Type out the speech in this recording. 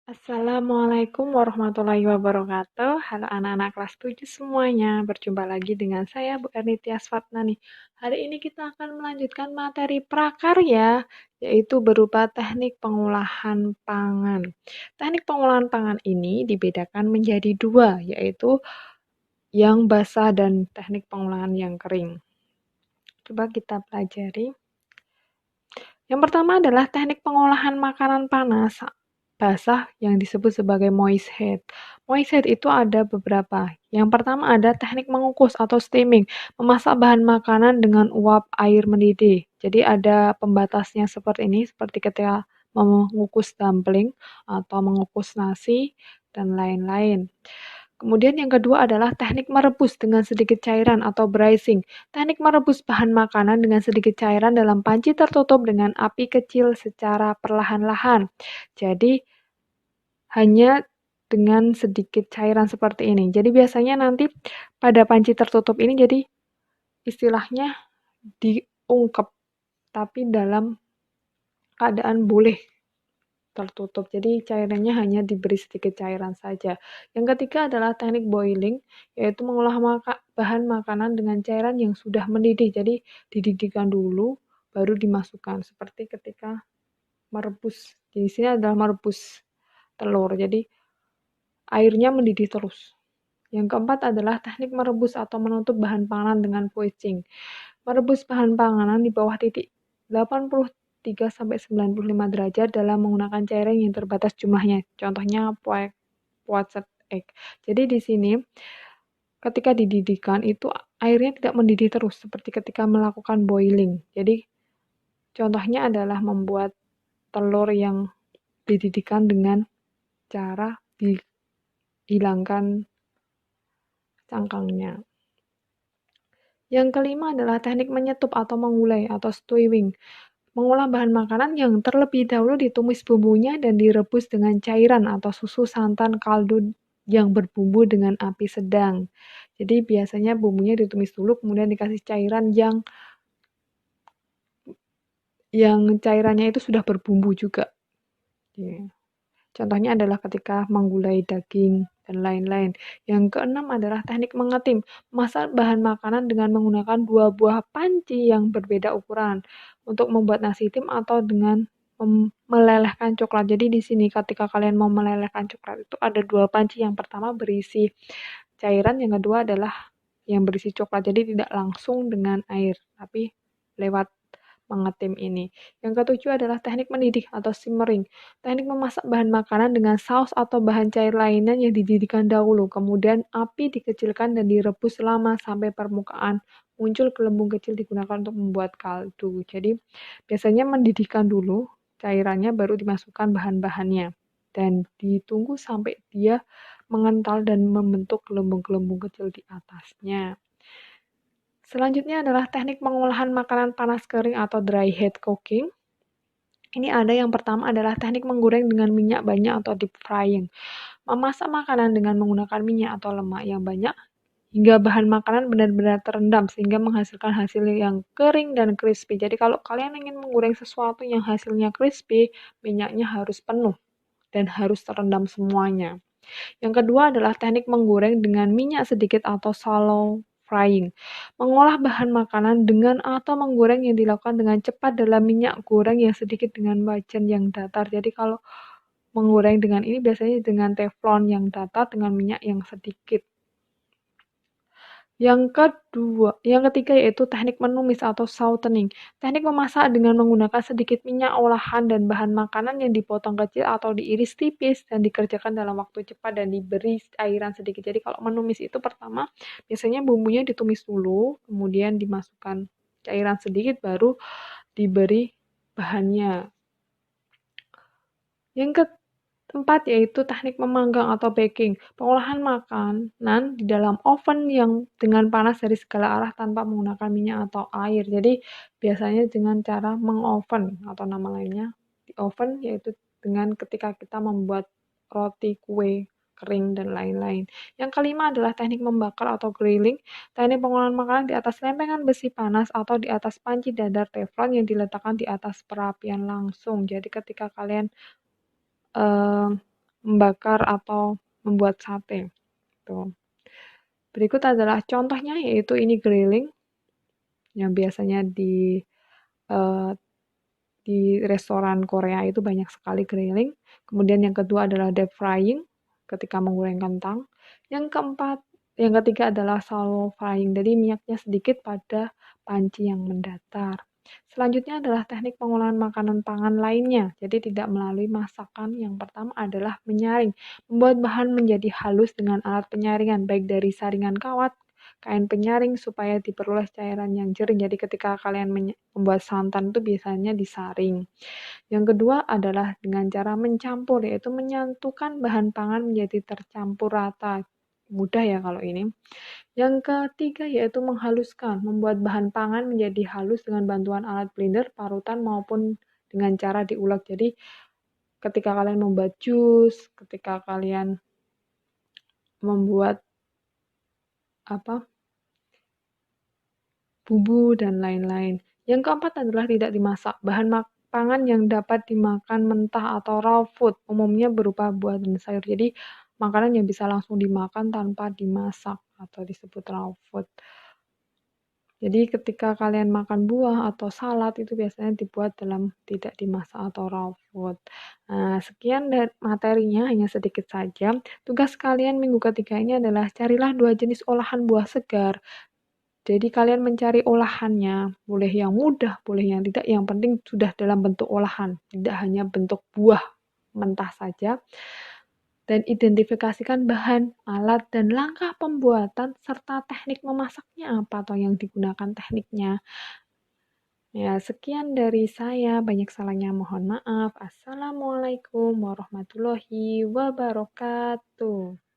Assalamualaikum warahmatullahi wabarakatuh. Halo anak-anak kelas 7 semuanya. Berjumpa lagi dengan saya Bu Ernity Asfatna nih. Hari ini kita akan melanjutkan materi prakarya, yaitu berupa teknik pengolahan pangan. Teknik pengolahan pangan ini dibedakan menjadi dua, yaitu yang basah dan teknik pengolahan yang kering. Coba kita pelajari. Yang pertama adalah teknik pengolahan makanan panas basah yang disebut sebagai moist head. Moist head itu ada beberapa. Yang pertama ada teknik mengukus atau steaming, memasak bahan makanan dengan uap air mendidih. Jadi ada pembatasnya seperti ini, seperti ketika mengukus dumpling atau mengukus nasi dan lain-lain. Kemudian yang kedua adalah teknik merebus dengan sedikit cairan atau braising. Teknik merebus bahan makanan dengan sedikit cairan dalam panci tertutup dengan api kecil secara perlahan-lahan. Jadi hanya dengan sedikit cairan seperti ini. Jadi biasanya nanti pada panci tertutup ini jadi istilahnya diungkep tapi dalam keadaan boleh tertutup. Jadi cairannya hanya diberi sedikit cairan saja. Yang ketiga adalah teknik boiling, yaitu mengolah bahan makanan dengan cairan yang sudah mendidih. Jadi dididihkan dulu, baru dimasukkan. Seperti ketika merebus. Di sini adalah merebus telur. Jadi airnya mendidih terus. Yang keempat adalah teknik merebus atau menutup bahan panganan dengan poaching. Merebus bahan panganan di bawah titik 83-95 derajat dalam menggunakan cairan yang terbatas jumlahnya. Contohnya poached egg. Jadi di sini ketika dididihkan itu airnya tidak mendidih terus seperti ketika melakukan boiling. Jadi contohnya adalah membuat telur yang dididihkan dengan cara dihilangkan cangkangnya. Yang kelima adalah teknik menyetup atau mengulai atau stewing. Mengolah bahan makanan yang terlebih dahulu ditumis bumbunya dan direbus dengan cairan atau susu santan kaldu yang berbumbu dengan api sedang. Jadi biasanya bumbunya ditumis dulu kemudian dikasih cairan yang cairannya itu sudah berbumbu juga. Contohnya adalah ketika menggulai daging dan lain-lain. Yang keenam adalah teknik mengetim. Masak bahan makanan dengan menggunakan 2 buah panci yang berbeda ukuran untuk membuat nasi tim atau dengan melelehkan coklat. Jadi di sini ketika kalian mau melelehkan coklat itu ada 2 panci. Yang pertama berisi cairan, yang kedua adalah yang berisi coklat. Jadi tidak langsung dengan air, tapi lewat mengetim ini. Yang ketujuh adalah teknik mendidih atau simmering. Teknik memasak bahan makanan dengan saus atau bahan cair lainnya yang dididihkan dahulu. Kemudian api dikecilkan dan direbus lama sampai permukaan muncul gelembung kecil digunakan untuk membuat kaldu. Jadi biasanya mendidihkan dulu cairannya baru dimasukkan bahan-bahannya dan ditunggu sampai dia mengental dan membentuk gelembung-gelembung kecil di atasnya. Selanjutnya adalah teknik pengolahan makanan panas kering atau dry heat cooking. Ini ada yang pertama adalah teknik menggoreng dengan minyak banyak atau deep frying. Memasak makanan dengan menggunakan minyak atau lemak yang banyak hingga bahan makanan benar-benar terendam sehingga menghasilkan hasil yang kering dan crispy. Jadi kalau kalian ingin menggoreng sesuatu yang hasilnya crispy, minyaknya harus penuh dan harus terendam semuanya. Yang kedua adalah teknik menggoreng dengan minyak sedikit atau shallow frying. Mengolah bahan makanan dengan atau menggoreng yang dilakukan dengan cepat dalam minyak goreng yang sedikit dengan wajan yang datar. Jadi kalau menggoreng dengan ini biasanya dengan teflon yang datar dengan minyak yang sedikit. Yang ketiga yaitu teknik menumis atau sautening. Teknik memasak dengan menggunakan sedikit minyak olahan dan bahan makanan yang dipotong kecil atau diiris tipis dan dikerjakan dalam waktu cepat dan diberi cairan sedikit. Jadi kalau menumis itu pertama biasanya bumbunya ditumis dulu, kemudian dimasukkan cairan sedikit baru diberi bahannya. Yang keempat yaitu teknik memanggang atau baking. Pengolahan makanan di dalam oven yang dengan panas dari segala arah tanpa menggunakan minyak atau air. Jadi biasanya dengan cara mengoven atau nama lainnya di oven yaitu dengan ketika kita membuat roti, kue, kering dan lain-lain. Yang kelima adalah teknik membakar atau grilling. Teknik pengolahan makanan di atas lempengan besi panas atau di atas panci dadar teflon yang diletakkan di atas perapian langsung. Jadi ketika kalian membakar atau membuat sate. Tuh. Berikut adalah contohnya, yaitu ini grilling yang biasanya eh, di restoran Korea itu banyak sekali grilling. Kemudian yang kedua adalah deep frying ketika menggoreng kentang. Yang ketiga adalah shallow frying, jadi minyaknya sedikit pada panci yang mendatar. Selanjutnya adalah teknik pengolahan makanan pangan lainnya, jadi tidak melalui masakan. Yang pertama adalah menyaring, membuat bahan menjadi halus dengan alat penyaringan, baik dari saringan kawat, kain penyaring supaya diperoleh cairan yang jernih. Jadi ketika kalian membuat santan itu biasanya disaring. Yang kedua adalah dengan cara mencampur, yaitu menyatukan bahan pangan menjadi tercampur rata. Mudah ya kalau ini. Yang ketiga yaitu menghaluskan, membuat bahan pangan menjadi halus dengan bantuan alat blender, parutan maupun dengan cara diulek. Jadi ketika kalian membuat jus, ketika kalian membuat apa bumbu, dan lain-lain. Yang keempat adalah tidak dimasak. Bahan pangan yang dapat dimakan mentah atau raw food, umumnya berupa buah dan sayur. Jadi, makanan yang bisa langsung dimakan tanpa dimasak atau disebut raw food. Jadi, ketika kalian makan buah atau salad itu biasanya dibuat dalam tidak dimasak atau raw food. Nah, sekian dari materinya, hanya sedikit saja. Tugas kalian minggu ketiga ini adalah carilah 2 jenis olahan buah segar. Jadi kalian mencari olahannya, boleh yang mudah, boleh yang tidak, yang penting sudah dalam bentuk olahan, tidak hanya bentuk buah mentah saja. Dan identifikasikan bahan, alat, dan langkah pembuatan, serta teknik memasaknya apa atau yang digunakan tekniknya. Ya, sekian dari saya, banyak salahnya mohon maaf. Assalamualaikum warahmatullahi wabarakatuh.